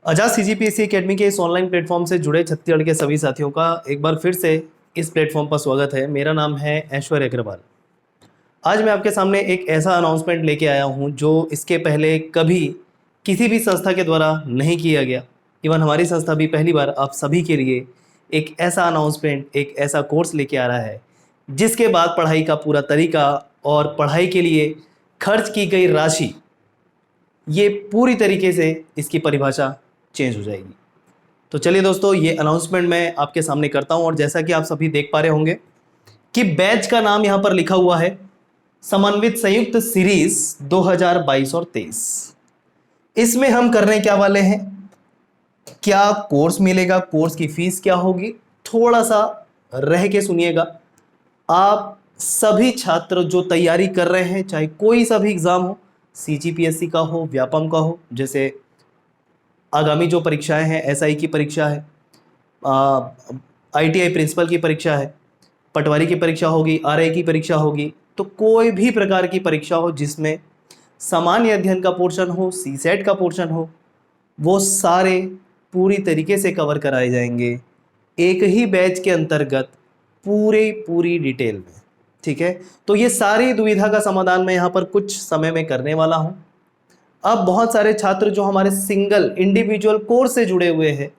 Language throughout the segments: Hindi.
आजाद सीजीपीएससी एकेडमी के इस ऑनलाइन प्लेटफॉर्म से जुड़े छत्तीसगढ़ के सभी साथियों का एक बार फिर से इस प्लेटफॉर्म पर स्वागत है। मेरा नाम है ऐश्वर्य अग्रवाल। आज मैं आपके सामने एक ऐसा अनाउंसमेंट लेके आया हूं जो इसके पहले कभी किसी भी संस्था के द्वारा नहीं किया गया। इवन हमारी संस्था भी पहली बार आप सभी के लिए एक ऐसा अनाउंसमेंट, एक ऐसा कोर्स लेके आ रहा है जिसके बाद पढ़ाई का पूरा तरीका और पढ़ाई के लिए खर्च की गई राशि, ये पूरी तरीके से इसकी परिभाषा चेंज हो जाएगी। तो चलिए दोस्तों, ये अनाउंसमेंट मैं आपके सामने करता हूं। और जैसा कि आप सभी देख पा रहे होंगे कि बैच का नाम यहां पर लिखा हुआ है समन्वित संयुक्त सीरीज 2022 और 23। इसमें हम करने क्या वाले हैं, क्या कोर्स मिलेगा, कोर्स की फीस क्या होगी, थोड़ा सा रह के सुनिएगा। आप सभी छात्र जो तैयारी कर रहे हैं, चाहे कोई सा भी एग्जाम हो, सीजीपीएससी का हो, व्यापम का हो, जैसे आगामी जो परीक्षाएं हैं, एसआई की परीक्षा है, आईटीआई प्रिंसिपल की परीक्षा है, पटवारी की परीक्षा होगी, आरआई की परीक्षा होगी, तो कोई भी प्रकार की परीक्षा हो जिसमें सामान्य अध्ययन का पोर्शन हो, सीसेट का पोर्शन हो, वो सारे पूरी तरीके से कवर कराए जाएंगे एक ही बैच के अंतर्गत, पूरी डिटेल में। ठीक है, तो ये सारी दुविधा का समाधान मैं यहाँ पर कुछ समय में करने वाला हूँ। अब बहुत सारे छात्र जो हमारे सिंगल इंडिविजुअल कोर्स से जुड़े हुए हैं,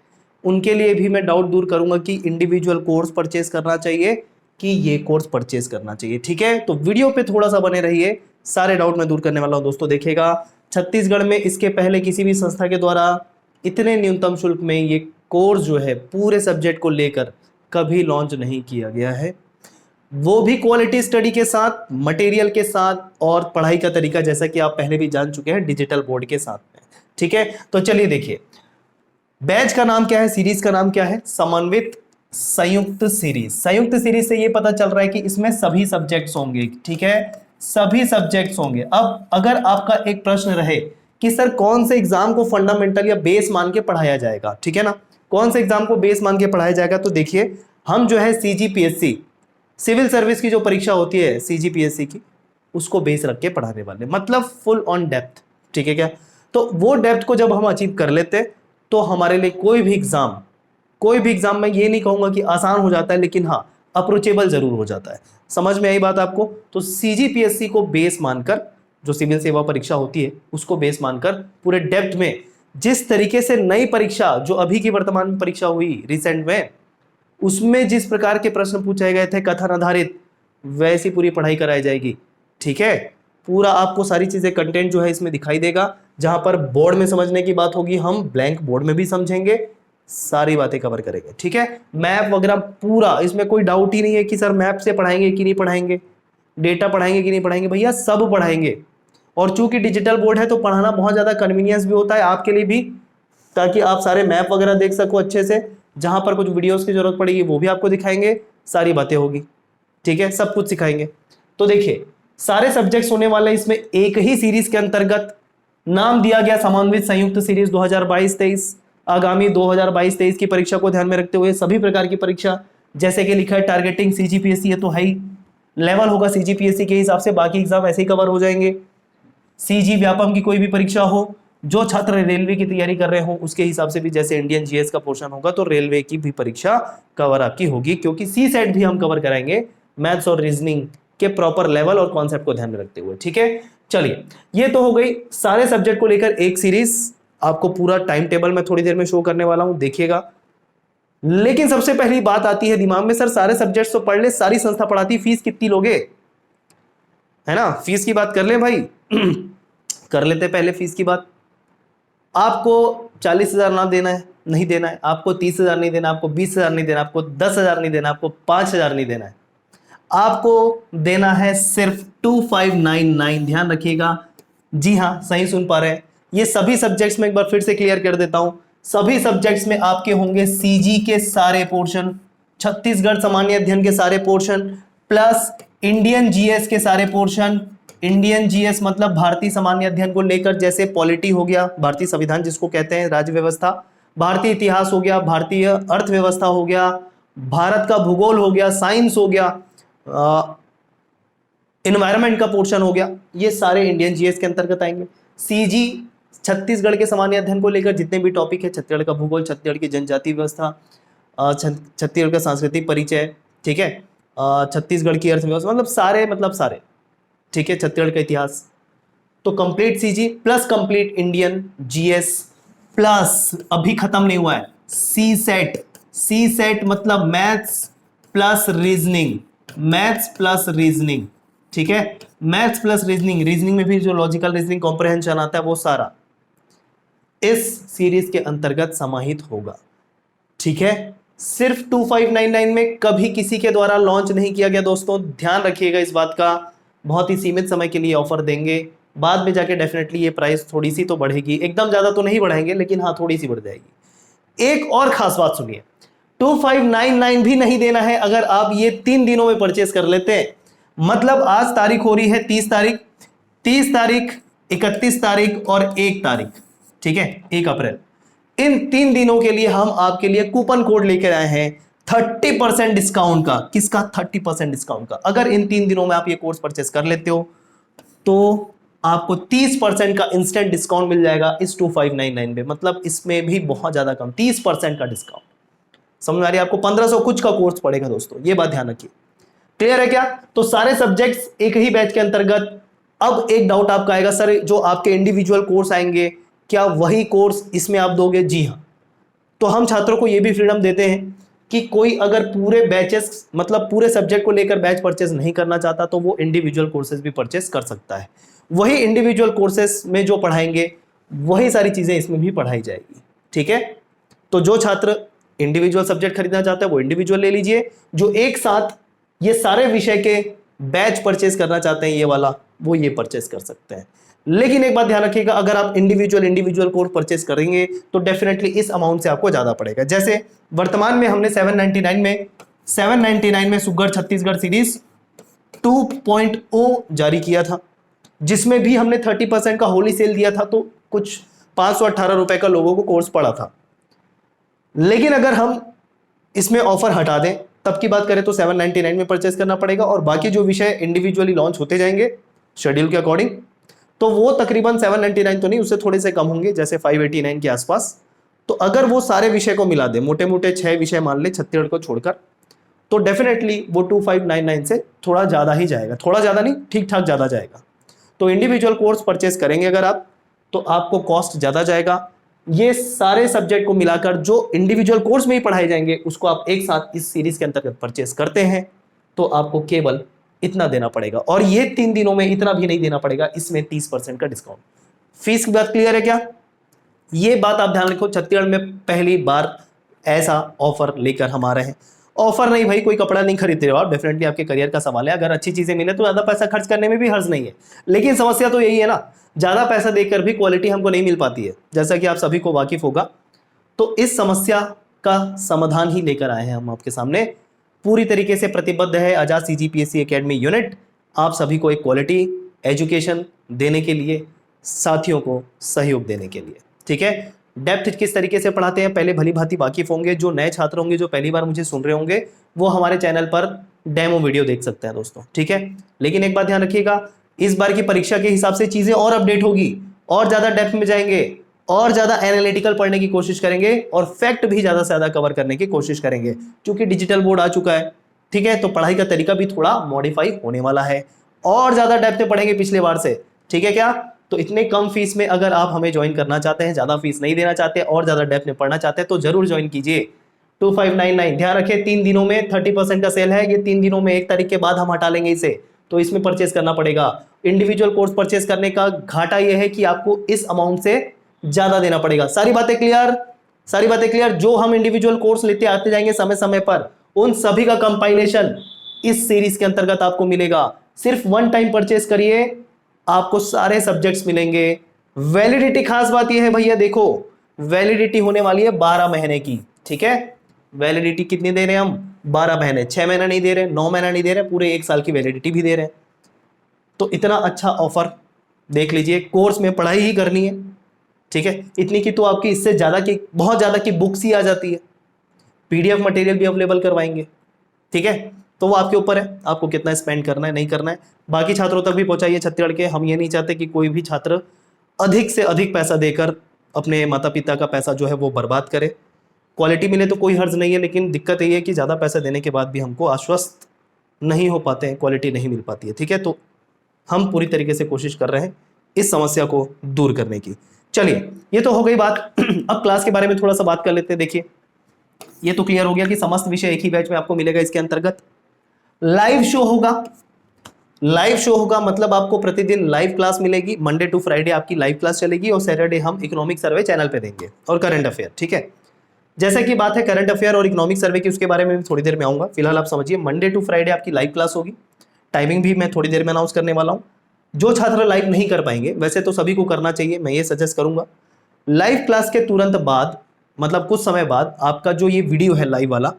उनके लिए भी मैं डाउट दूर करूंगा कि इंडिविजुअल कोर्स परचेज करना चाहिए कि ये कोर्स परचेज करना चाहिए। ठीक है, तो वीडियो पे थोड़ा सा बने रहिए, सारे डाउट मैं दूर करने वाला हूं। दोस्तों देखिएगा, छत्तीसगढ़ में इसके पहले किसी भी संस्था के द्वारा इतने न्यूनतम शुल्क में ये कोर्स जो है पूरे सब्जेक्ट को लेकर कभी लॉन्च नहीं किया गया है, वो भी क्वालिटी स्टडी के साथ, मटेरियल के साथ, और पढ़ाई का तरीका जैसा कि आप पहले भी जान चुके हैं डिजिटल बोर्ड के साथ में। ठीक है, तो चलिए देखिए, बैच का नाम क्या है, सीरीज का नाम क्या है, समन्वित संयुक्त सीरीज। संयुक्त सीरीज से ये पता चल रहा है कि इसमें सभी सब्जेक्ट्स होंगे। ठीक है, सभी सब्जेक्ट्स होंगे। अब अगर आपका एक प्रश्न रहे कि सर कौन से एग्जाम को फंडामेंटल या बेस मान के पढ़ाया जाएगा, ठीक है ना, कौन से एग्जाम को बेस मान के पढ़ाया जाएगा, तो देखिए हम जो है सीजीपीएससी सिविल सर्विस की जो परीक्षा होती है सीजीपीएससी की, उसको बेस रख के पढ़ाने वाले, मतलब फुल ऑन डेप्थ। ठीक है क्या, तो वो डेप्थ को जब हम अचीव कर लेते तो हमारे लिए कोई भी एग्जाम मैं ये नहीं कहूंगा कि आसान हो जाता है, लेकिन हाँ अप्रोचेबल जरूर हो जाता है। समझ में आई बात आपको? तो सीजीपीएससी को बेस मानकर, जो सिविल सेवा परीक्षा होती है उसको बेस मानकर पूरे डेप्थ में, जिस तरीके से नई परीक्षा जो अभी की वर्तमान परीक्षा हुई रिसेंट में, उसमें जिस प्रकार के प्रश्न पूछे गए थे कथन आधारित, वैसी पूरी पढ़ाई कराई जाएगी। ठीक है, पूरा आपको सारी चीजें, कंटेंट जो है इसमें दिखाई देगा। जहां पर बोर्ड में समझने की बात होगी, हम ब्लैंक बोर्ड में भी समझेंगे, सारी बातें कवर करेंगे। ठीक है, मैप वगैरह पूरा, इसमें कोई डाउट ही नहीं है कि सर मैप से पढ़ाएंगे कि नहीं पढ़ाएंगे, डेटा पढ़ाएंगे कि नहीं पढ़ाएंगे, भैया सब पढ़ाएंगे। और चूंकि डिजिटल बोर्ड है तो पढ़ाना बहुत ज्यादा कन्वीनियंस भी होता है आपके लिए भी, ताकि आप सारे मैप वगैरह देख सको अच्छे से। जहां पर कुछ वीडियोस की जरूरत पड़ेगी वो भी आपको दिखाएंगे, सारी बातें होगी। ठीक है, सब कुछ सिखाएंगे। तो देखिए, सारे सब्जेक्ट्स होने वाले इसमें एक ही सीरीज के अंतर्गत, नाम दिया गया समन्वित संयुक्त सीरीज 2022-23। आगामी 2022-23 की परीक्षा को ध्यान में रखते हुए सभी प्रकार की परीक्षा, जैसे कि लिखा है टारगेटिंग सीजीपीएससी, ये तो हाई लेवल होगा सीजीपीएससी के हिसाब से, बाकी एग्जाम ऐसे ही कवर हो जाएंगे। सीजी व्यापम की कोई भी परीक्षा हो, जो छात्र रेलवे की तैयारी कर रहे हो उसके हिसाब से भी, जैसे इंडियन जीएस का पोर्शन होगा तो रेलवे की भी परीक्षा कवर आपकी होगी, क्योंकि सी सेट भी हम कवर कराएंगे मैथ्स और रीजनिंग के प्रॉपर लेवल और कॉन्सेप्ट को ध्यान में रखते हुए। ठीक है, चलिए ये तो हो गई सारे सब्जेक्ट को लेकर एक सीरीज। आपको पूरा टाइम टेबल मैं थोड़ी देर में शो करने वाला हूं, देखिएगा। लेकिन सबसे पहली बात आती है दिमाग में, सर सारे सब्जेक्ट्स तो पढ़ ले, सारी संस्था पढ़ाती, फीस कितनी लोगे, है ना, फीस की बात कर ले भाई। कर लेते पहले फीस की बात। आपको 40,000 ना देना है, नहीं देना है, आपको 30,000 नहीं देना, आपको 20,000 नहीं देना, आपको 10,000 नहीं देना, आपको 5,000 नहीं देना है, आपको देना है सिर्फ 2599। ध्यान रखिएगा, जी हाँ सही सुन पा रहे हैं। ये सभी सब्जेक्ट्स में एक बार फिर से क्लियर कर देता हूं, सभी सब्जेक्ट्स में आपके होंगे सीजी के सारे पोर्शन, छत्तीसगढ़ सामान्य अध्ययन के सारे पोर्शन, प्लस इंडियन जीएस के सारे पोर्शन। इंडियन जीएस मतलब भारतीय सामान्य अध्ययन को लेकर, जैसे पॉलिटी हो गया, भारतीय संविधान जिसको कहते हैं, राज्य व्यवस्था, भारतीय इतिहास हो गया, भारतीय अर्थव्यवस्था हो गया, भारत का भूगोल हो गया, साइंस हो गया, एनवायरमेंट का पोर्शन हो गया, ये सारे इंडियन जीएस के अंतर्गत आएंगे। सीजी छत्तीसगढ़ के सामान्य अध्ययन को लेकर जितने भी टॉपिक है, छत्तीसगढ़ का भूगोल, छत्तीसगढ़ की जनजाति व्यवस्था, छत्तीसगढ़ का सांस्कृतिक परिचय, ठीक है, छत्तीसगढ़ की अर्थव्यवस्था, मतलब सारे, ठीक है, छत्तीसगढ़ का इतिहास, तो complete CG plus complete Indian GS plus अभी खत्म नहीं हुआ है सी सेट। सी सेट मतलब maths plus reasoning, maths plus reasoning, ठीक है, मैथ्स प्लस रीजनिंग, रीजनिंग में भी जो लॉजिकल रीजनिंग कॉम्प्रहेंशन आता है वो सारा इस सीरीज के अंतर्गत समाहित होगा, ठीक है। सिर्फ 2599 में कभी किसी के द्वारा लॉन्च नहीं किया गया दोस्तों, ध्यान रखिएगा इस बात का। बहुत ही सीमित समय के लिए ऑफर देंगे, बाद में जाके डेफिनेटली ये प्राइस थोड़ी सी तो बढ़ेगी, एकदम ज्यादा तो नहीं बढ़ाएंगे लेकिन हाँ थोड़ी सी बढ़ जाएगी। एक और खास बात सुनिए, 2599 भी नहीं देना है अगर आप ये 3 दिनों में परचेस कर लेते हैं। मतलब आज तारीख हो रही है 30 तारीख, 30 तारीख, 31 तारीख और 1 तारीख, ठीक है, 1 अप्रैल, इन 3 दिनों के लिए हम आपके लिए कूपन कोड लेकर आए हैं 30% डिस्काउंट का। किसका? 30% डिस्काउंट का। अगर इन 3 दिनों में आप ये कोर्स परचेस कर लेते हो तो आपको 30% का इंस्टेंट डिस्काउंट मिल जाएगा इस 2599 में। मतलब इसमें भी बहुत ज्यादा कम, 30% का डिस्काउंट। समझ आ रही है आपको? 1500 कुछ का कोर्स पड़ेगा दोस्तों, ये बात ध्यान रखिए। क्लियर है क्या? तो सारे सब्जेक्ट्स एक ही बैच के अंतर्गत। अब एक डाउट आपका आएगा, सर जो आपके इंडिविजुअल कोर्स आएंगे क्या वही कोर्स इसमें आप दोगे? जी हाँ। तो हम छात्रों को यह भी फ्रीडम देते हैं कि कोई अगर पूरे बैचेस मतलब पूरे सब्जेक्ट को लेकर बैच परचेस नहीं करना चाहता तो वो इंडिविजुअल कोर्सेज भी परचेस कर सकता है। वही इंडिविजुअल कोर्सेस में जो पढ़ाएंगे वही सारी चीजें इसमें भी पढ़ाई जाएगी, ठीक है। तो जो छात्र इंडिविजुअल सब्जेक्ट खरीदना चाहता है वो इंडिविजुअल ले लीजिए, जो एक साथ ये सारे विषय के बैच परचेस करना चाहते हैं ये वाला, वो ये परचेस कर सकते हैं। लेकिन एक बात ध्यान रखिएगा, अगर आप इंडिविजुअल कोर्स परचेस करेंगे तो डेफिनेटली इस अमाउंट से आपको ज्यादा पड़ेगा। जैसे वर्तमान में हमने 799 में सुगढ़ छत्तीसगढ़ सीरीज 2.0 जारी किया था, जिसमें भी हमने 30% का होली सेल दिया था, तो कुछ 518 रुपए का लोगों को कोर्स पड़ा था। लेकिन अगर हम इसमें ऑफर हटा दें तब की बात करें तो 799 में परचेस करना पड़ेगा, और बाकी जो विषय इंडिविजुअली लॉन्च होते जाएंगे शेड्यूल के अकॉर्डिंग, तो वो तकरीबन 799 तो नहीं, उससे थोड़े से कम होंगे, जैसे 589 के आसपास। तो अगर वो सारे विषय को मिला दे, मोटे मोटे 6 विषय मान ले छत्तीसगढ़ को छोड़कर, तो डेफिनेटली वो 2599 से थोड़ा ज्यादा ही जाएगा, थोड़ा ज्यादा नहीं, ठीक ठाक ज्यादा जाएगा। तो इंडिविजुअल कोर्स परचेस करेंगे अगर आप, तो आपको कॉस्ट ज्यादा जाएगा। ये सारे सब्जेक्ट को मिलाकर जो इंडिविजुअल कोर्स में ही पढ़ाए जाएंगे उसको आप एक साथ इस सीरीज के अंतर्गत परचेस करते हैं तो आपको केवल इतना देना पड़ेगा, और ये 3 दिनों में इतना भी नहीं देना पड़ेगा, इसमें 30% का डिस्काउंट। फीस की बात क्लियर है क्या? ये बात आप ध्यान रखो, छत्तीसगढ़ में पहली बार ऐसा ऑफर लेकर हम आ रहे हैं। ऑफर नहीं भाई, कोई कपड़ा नहीं खरीदते हो आप, डेफिनेटली आपके करियर का सवाल है। अगर अच्छी चीजें मिले तो ज्यादा पैसा खर्च करने में भी हर्ज नहीं है, लेकिन समस्या तो यही है ना, ज्यादा पैसा देकर भी क्वालिटी हमको नहीं मिल पाती है, जैसा कि आप सभी को वाकिफ होगा। तो इस समस्या का समाधान ही लेकर आए हैं हम आपके सामने। पूरी तरीके से प्रतिबद्ध है आजाद CGPSC एकेडमी यूनिट आप सभी को एक क्वालिटी एजुकेशन देने के लिए, साथियों को सहयोग देने के लिए, ठीक है। डेप्थ किस तरीके से पढ़ाते हैं पहले भली भांति वाकिफ होंगे। जो नए छात्र होंगे, जो पहली बार मुझे सुन रहे होंगे, वो हमारे चैनल पर डेमो वीडियो देख सकते हैं दोस्तों, ठीक है। लेकिन एक बात ध्यान रखिएगा, इस बार की परीक्षा के हिसाब से चीजें और अपडेट होगी, और ज्यादा डेप्थ में जाएंगे, और ज्यादा एनालिटिकल पढ़ने की कोशिश करेंगे, और फैक्ट भी ज्यादा से ज्यादा कवर करने की कोशिश करेंगे, क्योंकि डिजिटल बोर्ड आ चुका है, ठीक है। तो पढ़ाई का तरीका भी थोड़ा मॉडिफाई होने वाला है, और ज्यादा डेप्थ में पढ़ेंगे पिछले बार से, ठीक है क्या। तो इतने कम फीस में अगर आप हमें ज्वाइन करना चाहते हैं, ज्यादा फीस नहीं देना चाहते और ज्यादा डेप्थ में पढ़ना चाहते हैं, तो जरूर ज्वाइन कीजिए 2599। ध्यान रखें 3 दिनों में 30% का सेल है, ये 3 दिनों में 1 तारीख के बाद हम हटा लेंगे इसे, तो इसमें परचेस करना पड़ेगा। इंडिविजुअल कोर्स परचेस करने का घाटा यह है कि आपको इस अमाउंट से ज्यादा देना पड़ेगा। सारी बातें क्लियर? सारी बातें क्लियर। जो हम इंडिविजुअल कोर्स लेते आते जाएंगे समय समय पर, उन सभी का कंपाइलेशन इस सीरीज के अंतर्गत आपको मिलेगा। सिर्फ 1 टाइम परचेस करिए, आपको सारे सब्जेक्ट्स मिलेंगे। वैलिडिटी खास बात यह है भैया, देखो वैलिडिटी होने वाली है 12 महीने की, ठीक है। वैलिडिटी कितनी दे रहे हैं हम? 12 महीने, 6 महीना नहीं दे रहे, 9 महीना नहीं दे रहे, पूरे 1 साल की वैलिडिटी भी दे रहे हैं। तो इतना अच्छा ऑफर देख लीजिए, कोर्स में पढ़ाई ही करनी है, ठीक है। इतनी की तो आपकी इससे ज्यादा की, बहुत ज्यादा की बुक्स ही आ जाती है, PDF मटेरियल भी अवेलेबल करवाएंगे, ठीक है। तो वो आपके ऊपर है, आपको कितना स्पेंड करना है नहीं करना है। बाकी छात्रों तक भी पहुंचाइए छत्तीसगढ़ के। हम ये नहीं चाहते कि कोई भी छात्र अधिक से अधिक पैसा देकर अपने माता पिता का पैसा जो है वो बर्बाद करें। क्वालिटी मिले तो कोई हर्ज नहीं है, लेकिन दिक्कत ये है कि ज़्यादा पैसा देने के बाद भी हमको आश्वस्त नहीं हो पाते हैं, क्वालिटी नहीं मिल पाती है। ठीक है, तो हम पूरी तरीके से कोशिश कर रहे हैं इस समस्या को दूर करने की। चलिए, ये तो हो गई बात। अब क्लास के बारे में थोड़ा सा बात कर लेते हैं। देखिए, ये तो क्लियर हो गया कि समस्त विषय एक ही बैच में आपको मिलेगा। इसके अंतर्गत लाइव शो होगा। लाइव शो होगा मतलब आपको प्रतिदिन लाइव क्लास मिलेगी। मंडे टू फ्राइडे आपकी लाइव क्लास चलेगी और सैटरडे हम इकोनॉमिक सर्वे चैनल पे देंगे और करंट अफेयर। ठीक है, जैसा कि बात है करंट अफेयर और इकोनॉमिक सर्वे की, उसके बारे में भी थोड़ी देर में आऊंगा। फिलहाल आप समझिए, मंडे टू फ्राइडे आपकी लाइव क्लास होगी। टाइमिंग भी मैं थोड़ी देर में अनाउंस करने वाला हूं। जो छात्र लाइव नहीं कर पाएंगे, वैसे तो सभी को करना चाहिए, मैं ये सजेस्ट करूंगा, लाइव क्लास के तुरंत बाद मतलब कुछ समय बाद आपका जो ये वीडियो है लाइव वाला,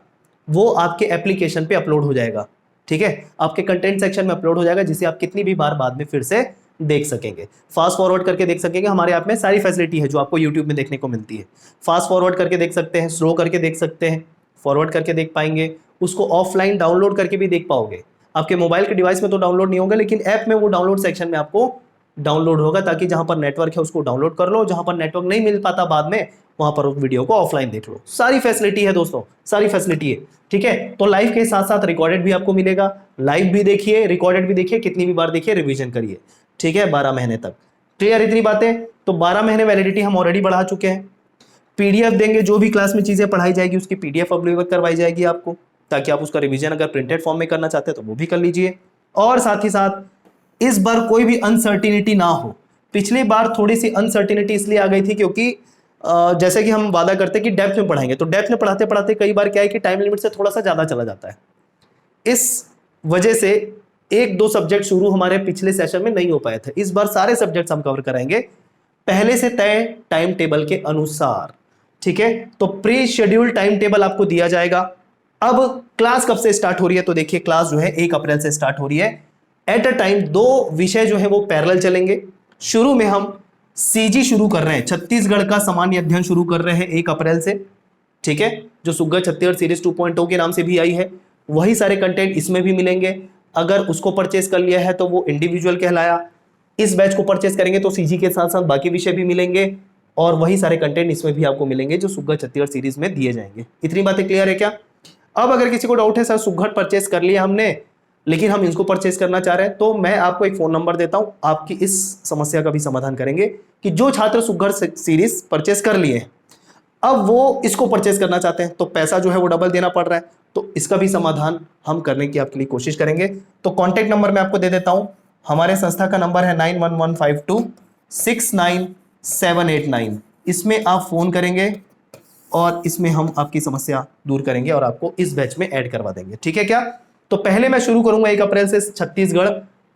वो आपके एप्लीकेशन पे अपलोड हो जाएगा। ठीक है, आपके कंटेंट सेक्शन में अपलोड हो जाएगा, जिसे आप कितनी भी बार बाद में फिर से देख सकेंगे। फास्ट फॉरवर्ड करके देख सकेंगे। हमारे ऐप में सारी फैसिलिटी है जो आपको यूट्यूब में देखने को मिलती है। फास्ट फॉरवर्ड करके देख सकते हैं, स्लो करके देख सकते हैं, फॉरवर्ड करके देख पाएंगे, उसको ऑफलाइन डाउनलोड करके भी देख पाओगे। आपके मोबाइल के डिवाइस में तो डाउनलोड नहीं होगा, लेकिन ऐप में वो डाउनलोड सेक्शन में आपको डाउनलोड होगा, ताकि जहां पर नेटवर्क है उसको डाउनलोड कर लो, जहां पर नेटवर्क नहीं मिल पाता बाद में वहां पर उस वीडियो को ऑफलाइन देख लो। सारी फैसिलिटी है दोस्तों, सारी फैसिलिटी है। ठीक है, तो लाइव के साथ साथ रिकॉर्डेड भी आपको मिलेगा। लाइव भी देखिए, रिकॉर्डेड भी देखिए, कितनी भी बार देखिए, रिवीजन करिए। ठीक है, 12 महीने तक। क्लियर इतनी बातें? तो 12 महीने वैलिडिटी हम ऑलरेडी बढ़ा चुके हैं। पीडीएफ देंगे, जो भी क्लास में चीजें पढ़ाई जाएगी उसकी पीडीएफ अवेलेबल करवाई जाएगी आपको, ताकि आप उसका रिवीजन अगर प्रिंटेड फॉर्म में करना चाहते हैं तो वो भी कर लीजिए। और साथ ही साथ इस बार कोई भी अनसर्टिनिटी ना हो। पिछली बार थोड़ी सी अनसर्टिनिटी इसलिए आ गई थी क्योंकि जैसे कि हम वादा करते हैं कि डेप्थ में पढ़ाएंगे, तो डेप्थ में पढ़ाते पढ़ाते कई बार क्या है कि टाइम लिमिट से थोड़ा सा ज्यादा चला जाता है। इस वजह से एक दो सब्जेक्ट शुरू हमारे पिछले सेशन में नहीं हो पाए थे। इस बार सारे सब्जेक्ट्स हम कवर कराएंगे पहले से तय टाइम टेबल के अनुसार। ठीक है, तो प्री शेड्यूल टाइम टेबल आपको दिया जाएगा। अब क्लास कब से स्टार्ट हो रही है? तो देखिए, क्लास जो है 1 अप्रैल से स्टार्ट हो रही है। एट अ टाइम 2 विषय जो है वो पैरेलल चलेंगे। शुरू में हम सीजी शुरू कर रहे हैं, छत्तीसगढ़ का सामान्य अध्ययन शुरू कर रहे हैं 1 अप्रैल से। ठीक है, जो सुग्घर छत्तीसगढ़ सीरीज 2.0 के नाम से भी आई है, वही सारे कंटेंट इसमें भी मिलेंगे। अगर उसको परचेस कर लिया है तो वो इंडिविजुअल कहलाया। इस बैच को परचेस करेंगे तो सीजी के साथ साथ बाकी विषय भी मिलेंगे और वही सारे कंटेंट इसमें भी आपको मिलेंगे जो सुग्घर छत्तीसगढ़ सीरीज में दिए जाएंगे। इतनी बातें क्लियर है क्या? अब अगर किसी को डाउट है सर सुग्घर परचेस कर लिया हमने लेकिन हम इसको परचेस करना चाह रहे हैं, तो मैं आपको एक फोन नंबर देता हूं, आपकी इस समस्या का भी समाधान करेंगे कि जो छात्र सुग्घर सीरीज परचेस कर लिए हैं अब वो इसको परचेस करना चाहते हैं तो पैसा जो है वो डबल देना पड़ रहा है, तो इसका भी समाधान हम करने की आपके लिए कोशिश करेंगे। तो कॉन्टैक्ट नंबर मैं आपको दे देता हूं। हमारे संस्था का नंबर है 9115269789। इसमें आप फोन करेंगे और इसमें हम आपकी समस्या दूर करेंगे और आपको इस बैच में ऐड करवा देंगे। ठीक है क्या? तो पहले मैं शुरू करूंगा 1 अप्रैल से छत्तीसगढ़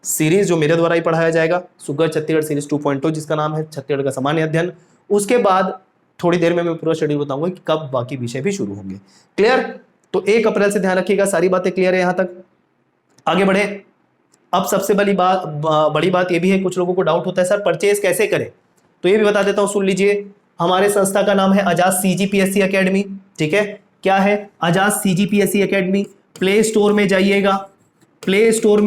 सीरीज, जो मेरे द्वारा ही पढ़ाया जाएगा, सुग्घर छत्तीसगढ़ सीरीज 2.0, जिसका नाम है छत्तीसगढ़ का सामान्य अध्ययन। उसके बाद थोड़ी देर में मैं पूरा शेड्यूल बताऊंगा कि कब बाकी विषय भी शुरू होंगे। क्लियर? तो 1 अप्रैल से ध्यान रखिएगा। सारी बातें क्लियर है यहां तक? आगे बढ़े। अब सबसे बड़ी बात यह भी है, कुछ लोगों को डाउट होता है सर परचेज कैसे करें, तो ये भी बता देता हूं, सुन लीजिए। हमारे संस्था का नाम है आजाद सीजीपीएससी एकेडमी। ठीक है, क्या है? आजाद सीजीपीएससी एकेडमी। प्ले स्टोर में जाइएगा, प्ले स्टोर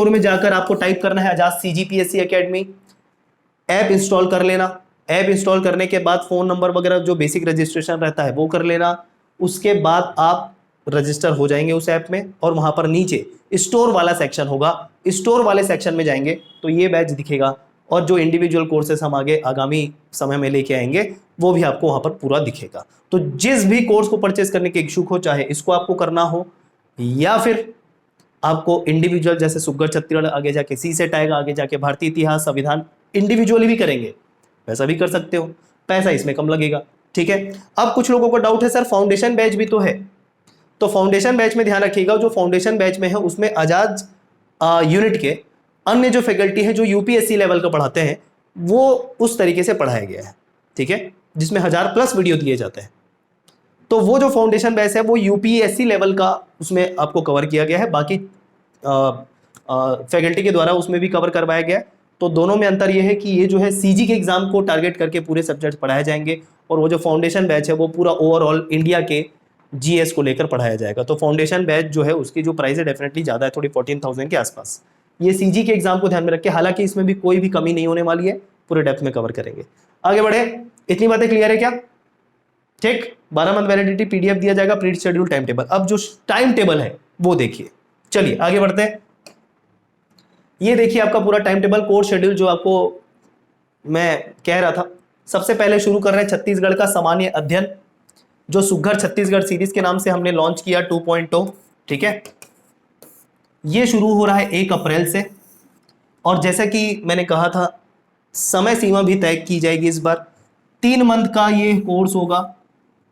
में जाकर आपको टाइप करना है आजाद सीजीपीएससी एकेडमी। ऐप इंस्टॉल कर लेना। ऐप इंस्टॉल करने के बाद फोन नंबर वगैरह जो बेसिक रजिस्ट्रेशन रहता है वो कर लेना। उसके बाद आप रजिस्टर हो जाएंगे उस ऐप में और वहां पर नीचे स्टोर वाला सेक्शन होगा। स्टोर वाले सेक्शन में जाएंगे तो ये बैच दिखेगा और जो इंडिविजुअल कोर्सेस हम आगे आगामी समय में लेके आएंगे वो भी आपको वहां पर पूरा दिखेगा। तो जिस भी कोर्स को परचेस करने के इच्छुक हो, चाहे इसको आपको करना हो या फिर आपको इंडिविजुअल जैसे सुग्घर छत्तीसगढ़, आगे जाके सीसेट आएगा, आगे जाके भारतीय इतिहास, संविधान, इंडिविजुअली भी करेंगे, वैसा भी कर सकते हो, पैसा इसमें कम लगेगा। ठीक है, अब कुछ लोगों को डाउट है सर फाउंडेशन बैच भी तो है, तो फाउंडेशन बैच में ध्यान रखिएगा, जो फाउंडेशन बैच में है उसमें आजाद यूनिट के अन्य जो फैकल्टी है जो यूपीएससी लेवल का पढ़ाते हैं वो उस तरीके से पढ़ाया गया है। ठीक है, जिसमें 1000+ वीडियो दिए जाते हैं। तो वो जो फाउंडेशन बैच है वो यूपीएससी लेवल का उसमें आपको कवर किया गया है, बाकी फैकल्टी के द्वारा उसमें भी कवर करवाया गया है। तो दोनों में अंतर यह है कि ये जो है सीजी के एग्जाम को टारगेट करके पूरे सब्जेक्ट पढ़ाए जाएंगे और वो जो फाउंडेशन बैच है वो पूरा ओवरऑल इंडिया के जीएस को लेकर पढ़ाया जाएगा। तो फाउंडेशन बैच जो है उसकी जो प्राइस है डेफिनेटली ज़्यादा है, थोड़ी 14,000 के आसपास। ये सीजी के एग्जाम को ध्यान में रखें, हालांकि इसमें भी कोई भी कमी नहीं होने वाली है, पूरे डेप्थ में कवर करेंगे। आगे बढ़े, इतनी बातें क्लियर है क्या? ठीक, 12 मंथ वैलिडिटी, पीडीएफ दिया जाएगा, प्री शेड्यूल टाइम टेबल। अब जो टाइम टेबल है वो देखिए, चलिए आगे बढ़ते हैं। ये देखिए आपका पूरा टाइम टेबल, कोर्स शेड्यूल जो आपको मैं कह रहा था। सबसे पहले शुरू कर रहे हैं छत्तीसगढ़ का सामान्य अध्ययन, जो सुघ्घर छत्तीसगढ़ सीरीज के नाम से हमने लॉन्च किया 2.0। ठीक है, ये शुरू हो रहा है 1 अप्रैल से, और जैसा कि मैंने कहा था समय सीमा भी तय की जाएगी इस बार। 3 मंथ का ये कोर्स होगा,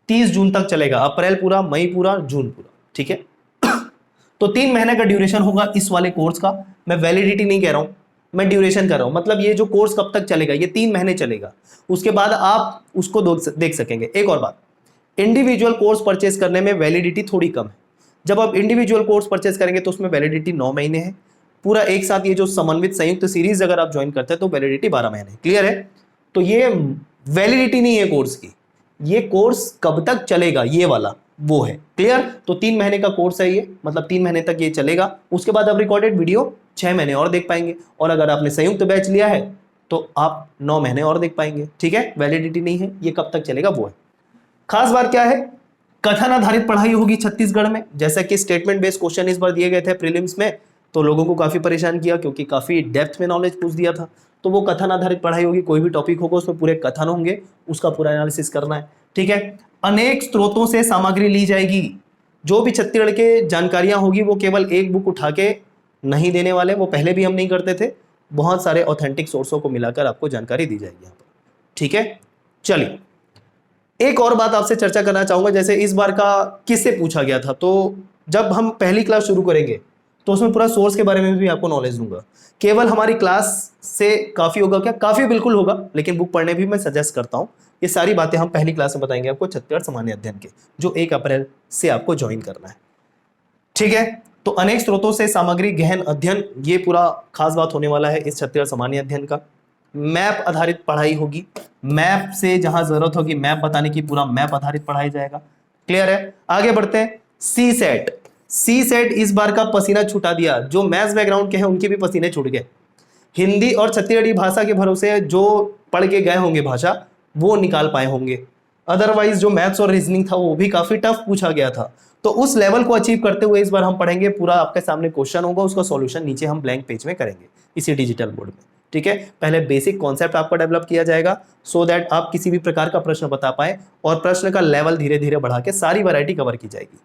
30 जून तक चलेगा, अप्रैल पूरा, मई पूरा, जून पूरा। ठीक है, तो 3 महीने का ड्यूरेशन होगा इस वाले कोर्स का। मैं वैलिडिटी नहीं कह रहा हूं, मैं ड्यूरेशन कर रहा हूं, मतलब ये जो कोर्स कब तक चलेगा, ये 3 महीने चलेगा, उसके बाद आप उसको देख सकेंगे। एक और बात, इंडिविजुअल कोर्स परचेस करने में वैलिडिटी थोड़ी कम है। जब आप इंडिविजुअल कोर्स परचेस करेंगे तो उसमें वैलिडिटी 9 महीने है पूरा एक साथ। ये जो समन्वित संयुक्त सीरीज अगर आप ज्वाइन करते हैं तो वैलिडिटी 12 महीने। क्लियर है? तो ये वैलिडिटी नहीं है कोर्स की, ये कोर्स कब तक चलेगा ये वाला वो है। क्लियर? तो 3 महीने का कोर्स है ये, मतलब 3 महीने तक ये चलेगा। उसके बाद आप रिकॉर्डेड वीडियो 6 महीने और देख पाएंगे, और अगर आपने संयुक्त बैच लिया है तो आप 9 महीने और देख पाएंगे। ठीक है, वैलिडिटी नहीं है, ये कब तक चलेगा वो है। खास बात क्या है, कथन आधारित पढ़ाई होगी छत्तीसगढ़ में। जैसा कि स्टेटमेंट बेस्ड क्वेश्चन इस बार दिए गए थे प्रीलिम्स में, तो लोगों को काफी परेशान किया क्योंकि काफी डेप्थ में नॉलेज पूछ दिया था। तो वो कथन आधारित पढ़ाई होगी, कोई भी टॉपिक होगा उसमें पूरे कथन होंगे, उसका पूरा एनालिसिस करना है। ठीक है, अनेक स्रोतों से सामग्री ली जाएगी। जो भी छत्तीसगढ़ के जानकारियां होगी वो केवल एक बुक उठा के नहीं देने वाले, वो पहले भी हम नहीं करते थे, बहुत सारे ऑथेंटिक सोर्सों को मिलाकर आपको जानकारी दी जाएगी यहाँ पर। ठीक है, चलिए एक और बात आपसे चर्चा करना चाहूंगा। जैसे इस बार का किससे पूछा गया था, तो जब हम पहली क्लास शुरू करेंगे तो उसमें पूरा सोर्स के बारे में भी आपको नॉलेज दूंगा। केवल हमारी क्लास से काफी होगा क्या? काफी बिल्कुल होगा, लेकिन बुक पढ़ने भी मैं सजेस्ट करता हूं। ये सारी बातें हम पहली क्लास में बताएंगे आपको छत्तीसगढ़ सामान्य अध्ययन के, जो 1 अप्रैल से आपको ज्वाइन करना है। ठीक है, तो अनेक स्रोतों से सामग्री गहन अध्ययन, ये पूरा खास बात होने वाला है इस छत्तीसगढ़ सामान्य अध्ययन का। मैप आधारित पढ़ाई होगी, मैप से जहां जरूरत होगी मैप बताने की, पूरा मैप आधारित पढ़ाया जाएगा। क्लियर है? आगे बढ़ते हैं। सी सेट, सी सेट इस बार का पसीना छुटा दिया। जो मैथ्स बैकग्राउंड के हैं उनके भी पसीने छूट गए। हिंदी और छत्तीसगढ़ी भाषा के भरोसे जो पढ़ के गए होंगे भाषा, वो निकाल पाए होंगे। अदरवाइज जो मैथ्स और रीजनिंग था वो भी काफी टफ पूछा गया था। तो उस लेवल को अचीव करते हुए इस बार हम पढ़ेंगे, पूरा आपके सामने क्वेश्चन होगा, उसका सॉल्यूशन नीचे हम ब्लैंक पेज में करेंगे इसी डिजिटल बोर्ड में। ठीक है, पहले बेसिक कॉन्सेप्ट आपका डेवलप किया जाएगा सो दैट आप किसी भी प्रकार का प्रश्न बता पाए, और प्रश्न का लेवल धीरे धीरे बढ़ा के सारी वैरायटी कवर की जाएगी।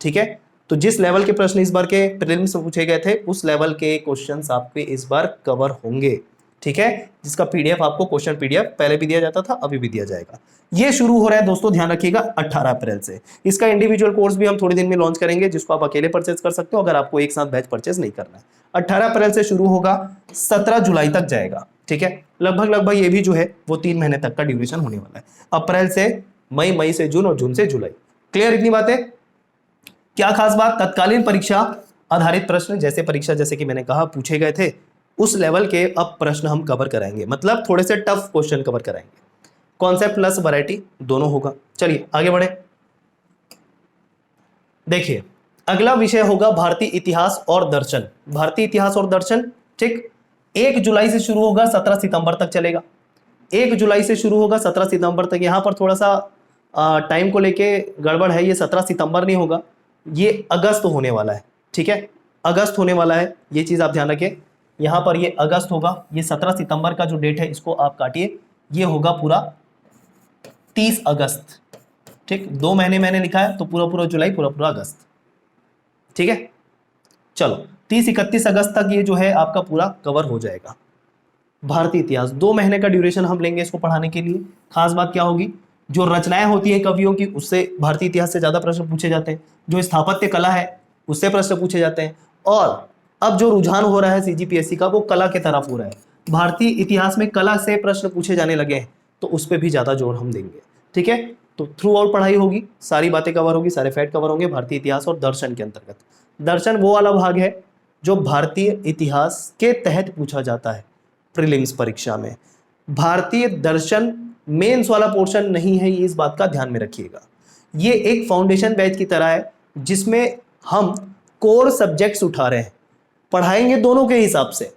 ठीक है, तो जिस लेवल के प्रश्न इस बार के प्रीलिम्स में पूछे गए थे उस लेवल के क्वेश्चंस आपके इस बार कवर होंगे। ठीक है, जिसका पीडीएफ आपको क्वेश्चन पीडीएफ पहले भी दिया जाता था, अभी भी दिया जाएगा। ये शुरू हो रहा है दोस्तों, ध्यान रखिएगा 18 अप्रैल से। इसका इंडिविजुअल कोर्स भी हम थोड़े दिन में लॉन्च करेंगे, जिसको आप अकेले परचेज कर सकते हो अगर आपको एक साथ बैच परचेज नहीं करना है। 18 अप्रैल से शुरू होगा, 17 जुलाई तक जाएगा। ठीक है, लगभग ये भी जो है वो 3 महीने तक का ड्यूरेशन होने वाला है। अप्रैल से मई, मई से जून और जून से जुलाई। क्लियर इतनी बातें? क्या खास बात, तत्कालीन परीक्षा आधारित प्रश्न, जैसे कि मैंने कहा पूछे गए थे, उस लेवल के अब प्रश्न हम कवर कराएंगे, मतलब थोड़े से टफ क्वेश्चन कवर कराएंगे। कॉन्सेप्ट प्लस वैरायटी दोनों होगा। चलिए आगे बढ़े। देखिए अगला विषय होगा भारतीय इतिहास और दर्शन। भारतीय इतिहास और दर्शन, ठीक, 1 जुलाई से शुरू होगा, 17 सितंबर तक चलेगा। 1 जुलाई से शुरू होगा, 17 सितंबर तक। यहाँ पर थोड़ा सा टाइम को लेके गड़बड़ है, ये 17 सितंबर नहीं होगा, ये अगस्त होने वाला है। ठीक है, अगस्त होने वाला है, ये चीज़ आप ध्यान रखें। यहाँ पर ये अगस्त होगा, ये 17 सितंबर का जो डेट है इसको आप काटिए, ये होगा पूरा 30 अगस्त। ठीक, 2 महीने मैंने लिखा है तो पूरा जुलाई, पूरा अगस्त। ठीक है, चलो 30-31 अगस्त तक ये जो है आपका पूरा कवर हो जाएगा। भारतीय इतिहास 2 महीने का ड्यूरेशन हम लेंगे इसको पढ़ाने के लिए। खास बात क्या होगी, जो रचनाएं होती हैं कवियों की, उससे भारतीय इतिहास से ज्यादा प्रश्न पूछे जाते हैं। जो स्थापत्य कला है उससे प्रश्न पूछे जाते हैं, और अब जो रुझान हो रहा है सीजीपीएससी का वो कला के तरफ हो रहा है। भारतीय इतिहास में कला से प्रश्न पूछे जाने लगे हैं, तो उस पर भी ज्यादा जोर हम देंगे। ठीक है, तो थ्रू आउट पढ़ाई होगी, सारी बातें कवर होगी, सारे फैक्ट कवर होंगे भारतीय इतिहास और दर्शन के अंतर्गत। दर्शन वो वाला भाग है जो भारतीय इतिहास के तहत पूछा जाता है प्रीलिम्स परीक्षा में। भारतीय दर्शन मेंस वाला पोर्शन नहीं है, ये इस बात का ध्यान में रखिएगा। ये एक फाउंडेशन बैच की तरह है जिसमें हम कोर सब्जेक्ट्स उठा रहे हैं। पढ़ाएंगे दोनों के हिसाब से,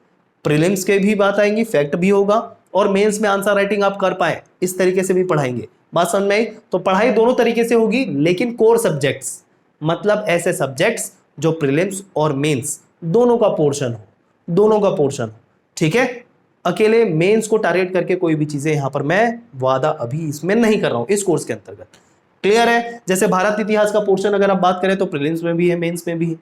प्रीलिम्स के भी बात आएंगी, फैक्ट भी होगा, और मेंस में आंसर राइटिंग आप कर पाए इस तरीके से भी पढ़ाएंगे। बात समझ में आई? तो पढ़ाई दोनों तरीके से होगी, लेकिन कोर सब्जेक्ट्स मतलब ऐसे सब्जेक्ट्स जो प्रीलिम्स और मेंस दोनों का पोर्शन हो, दोनों का पोर्शन हो, ठीक है। अकेले मेंस को टारगेट करके कोई भी चीजें यहां पर मैं वादा अभी इसमें नहीं कर रहा हूं इस कोर्स के अंतर्गत। क्लियर है? जैसे भारत इतिहास का पोर्शन अगर आप बात करें तो प्रीलिम्स में भी है, मेंस में भी है,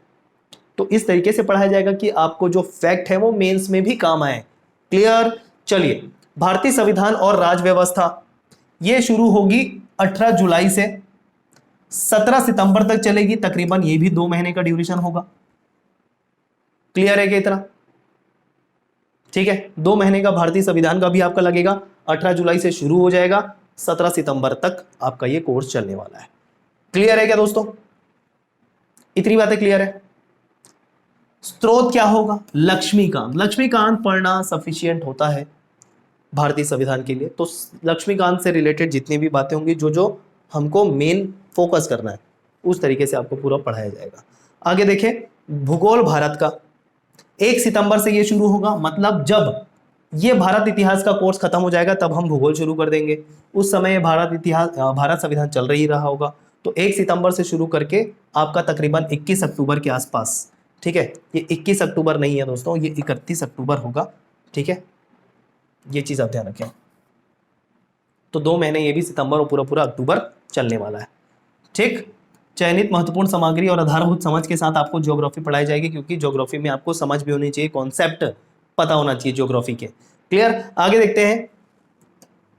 तो इस तरीके से पढ़ाया जाएगा कि आपको जो फैक्ट है वो मेंस में भी काम आए। क्लियर? चलिए, भारतीय संविधान और राज व्यवस्था ये शुरू होगी 18 जुलाई से 17 सितंबर तक चलेगी, तकरीबन ये भी 2 महीने का ड्यूरेशन होगा। क्लियर है क्या इतना? ठीक है, 2 महीने का भारतीय संविधान का भी आपका लगेगा, 18 जुलाई से शुरू हो जाएगा, 17 सितंबर तक आपका ये कोर्स चलने वाला है। क्लियर है क्या दोस्तों? इतनी बातें क्लियर है? स्रोत क्या होगा? लक्ष्मीकांत। लक्ष्मीकांत पढ़ना सफिशिएंट होता है भारतीय संविधान के लिए, तो लक्ष्मीकांत से रिलेटेड जितनी भी बातें होंगी, जो जो हमको मेन फोकस करना है, उस तरीके से आपको पूरा पढ़ाया जाएगा। आगे देखें, भूगोल भारत का 1 सितंबर से ये शुरू होगा, मतलब जब ये भारत इतिहास का कोर्स खत्म हो जाएगा तब हम भूगोल शुरू कर देंगे। उस समय भारत संविधान चल रही रहा होगा, तो 1 सितंबर से शुरू करके आपका तकरीबन 21 अक्टूबर के आसपास, ठीक है, ये 21 अक्टूबर नहीं है दोस्तों, ये 31 अक्टूबर होगा, ठीक है, ये चीज आप ध्यान रखें। तो 2 महीने ये भी सितंबर और पूरा पूरा अक्टूबर चलने वाला है, ठीक। चयनित महत्वपूर्ण सामग्री और आधारभूत समझ के साथ आपको ज्योग्राफी पढ़ाई जाएगी, क्योंकि ज्योग्राफी में आपको समझ भी होनी चाहिए, कॉन्सेप्ट पता होना चाहिए ज्योग्राफी के। क्लियर? आगे देखते हैं,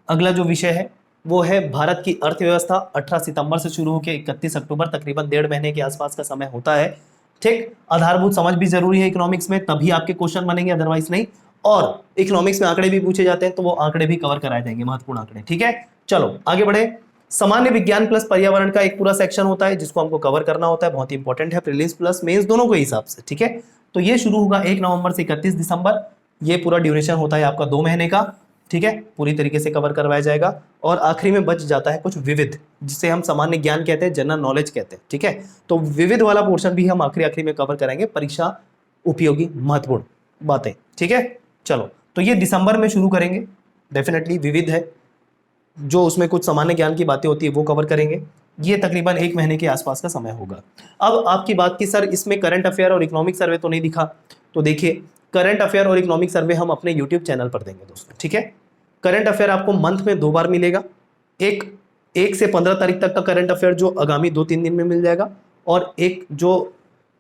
अगला जो विषय है वो है भारत की अर्थव्यवस्था। 18 सितंबर से शुरू होकर 31 अक्टूबर, तकरीबन 1.5 महीने के आसपास का समय होता है, ठीक। आधारभूत समझ भी जरूरी है इकोनॉमिक्स में, तभी आपके क्वेश्चन बनेंगे, अदरवाइज नहीं। और इकोनॉमिक्स में आंकड़े भी पूछे जाते हैं, तो वो आंकड़े भी कवर कराए जाएंगे, महत्वपूर्ण आंकड़े, ठीक है। चलो आगे बढ़े। सामान्य विज्ञान प्लस पर्यावरण का एक पूरा सेक्शन होता है जिसको हमको कवर करना होता है, बहुत ही इंपॉर्टेंट है, प्रीलिम्स प्लस मेंस दोनों के हिसाब से, ठीक है। तो ये शुरू होगा 1 नवंबर से 31 दिसंबर, ये पूरा ड्यूरेशन होता है आपका 2 महीने का, ठीक है, पूरी तरीके से कवर करवाया जाएगा। और आखिरी में बच जाता है कुछ विविध, जिसे हम सामान्य ज्ञान कहते हैं, जनरल नॉलेज कहते हैं, ठीक है। तो विविध वाला पोर्शन भी हम आखिरी में कवर करेंगे, परीक्षा उपयोगी महत्वपूर्ण बातें, ठीक है। चलो, तो ये दिसंबर में शुरू करेंगे, डेफिनेटली विविध है, जो उसमें कुछ सामान्य ज्ञान की बातें होती है वो कवर करेंगे। ये तकरीबन 1 महीने के आसपास का समय होगा। अब आपकी बात की सर इसमें करंट अफेयर और इकोनॉमिक सर्वे तो नहीं दिखा, तो देखिए करंट अफेयर और इकोनॉमिक सर्वे हम अपने यूट्यूब चैनल पर देंगे दोस्तों, ठीक है। करंट अफेयर आपको मंथ में 2 बार मिलेगा, एक से 15 तारीख तक का करंट अफेयर जो आगामी 2-3 दिन में मिल जाएगा, और एक जो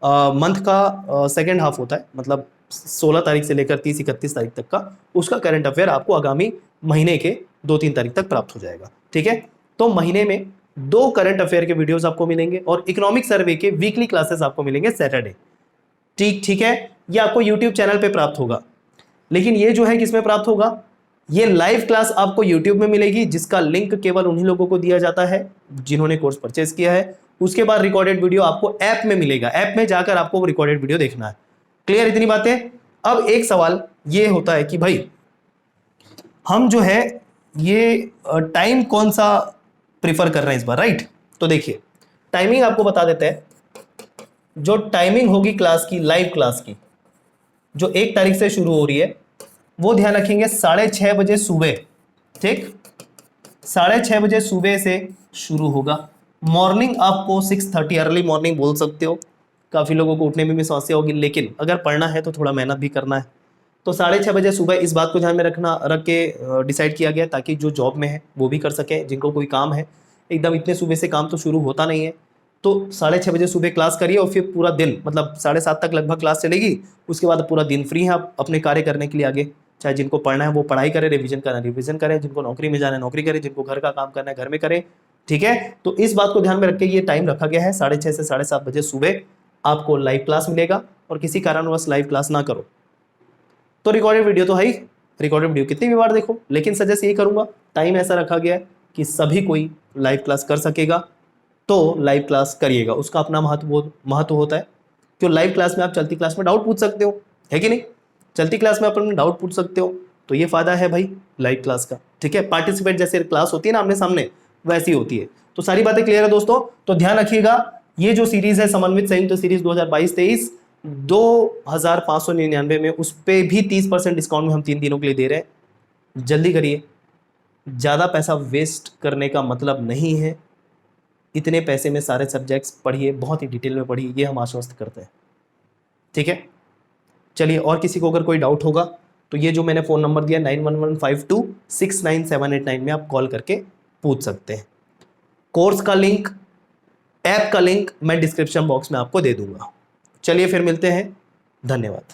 मंथ का सेकेंड हाफ होता है, मतलब 16 तारीख से लेकर 30-31 तारीख तक का, उसका करंट अफेयर आपको आगामी महीने के 2-3 तारीख तक प्राप्त हो जाएगा, ठीक है। तो महीने में 2 करंट अफेयर के वीडियोस आपको मिलेंगे, और इकोनॉमिक सर्वे के वीकली क्लासेस आपको मिलेंगे सैटरडे, ठीक है। ये आपको यूट्यूब चैनल पे प्राप्त होगा, लेकिन ये जो है किसमें प्राप्त होगा? ये लाइव क्लास आपको यूट्यूब में मिलेगी, जिसका लिंक केवल उन्हीं लोगों को दिया जाता है जिन्होंने कोर्स परचेज किया है। उसके बाद रिकॉर्डेड वीडियो आपको ऐप में मिलेगा, ऐप में जाकर आपको वो रिकॉर्डेड वीडियो देखना है। क्लियर इतनी बातें? अब एक सवाल ये होता है कि भाई हम जो है ये टाइम कौन सा प्रिफर कर रहे हैं इस बार, राइट? तो देखिए टाइमिंग आपको बता देते हैं। जो टाइमिंग होगी क्लास की, लाइव क्लास की, जो 1 तारीख से शुरू हो रही है, वो ध्यान रखेंगे 6:30 बजे सुबह, ठीक, 6:30 बजे सुबह से शुरू होगा। मॉर्निंग आपको 6:30 अर्ली मॉर्निंग बोल सकते हो, काफ़ी लोगों को उठने में भी समस्या होगी, लेकिन अगर पढ़ना है तो थोड़ा मेहनत भी करना है। तो 6:30 बजे सुबह, इस बात को ध्यान में रख के डिसाइड किया गया, ताकि जो जॉब में है वो भी कर सके, जिनको कोई काम है, एकदम इतने सुबह से काम तो शुरू होता नहीं है। तो 6:30 बजे सुबह क्लास करिए, और फिर पूरा दिन, मतलब 7:30 तक लगभग क्लास चलेगी। उसके बाद पूरा दिन फ्री है आप अपने कार्य करने के लिए आगे, चाहे जिनको पढ़ना है वो पढ़ाई करें, रिवीजन करना है रिवीजन करें, जिनको नौकरी में जाना है नौकरी करें, जिनको घर का काम करना है घर में करें, ठीक है। तो इस बात को ध्यान में रख के ये टाइम रखा गया है, 6:30 से 7:30 बजे सुबह आपको लाइव क्लास मिलेगा। और किसी कारणवश लाइव क्लास ना करो तो रिकॉर्डेड वीडियो तो है ही, रिकॉर्डेड वीडियो कितनी भी बार देखो, लेकिन सजेस्ट यही करूंगा, टाइम ऐसा रखा गया है कि सभी कोई लाइव क्लास कर सकेगा, तो लाइव क्लास करिएगा। उसका अपना महत्व होता है, क्यों लाइव क्लास में आप चलती क्लास में डाउट पूछ सकते हो, है कि नहीं? चलती क्लास में अपन डाउट पूछ सकते हो, तो ये फायदा है भाई लाइव क्लास का, ठीक है। पार्टिसिपेट जैसे क्लास होती है ना आमने सामने, वैसी होती है। तो सारी बातें क्लियर है दोस्तों, तो ध्यान रखिएगा। ये जो सीरीज है समन्वित संयुक्त सीरीज 2022-23, 2599 में उस पे भी 30% डिस्काउंट में हम 3 दिनों के लिए दे रहे हैं। जल्दी करिए, ज़्यादा पैसा वेस्ट करने का मतलब नहीं है। इतने पैसे में सारे सब्जेक्ट्स पढ़िए, बहुत ही डिटेल में पढ़िए, ये हम आश्वस्त करते हैं। ठीक है, चलिए, और किसी को अगर कोई डाउट होगा तो ये जो मैंने फ़ोन नंबर दिया 9115269789 में आप कॉल करके पूछ सकते हैं। कोर्स का लिंक, ऐप का लिंक मैं डिस्क्रिप्शन बॉक्स में आपको दे दूंगा। चलिए फिर मिलते हैं, धन्यवाद।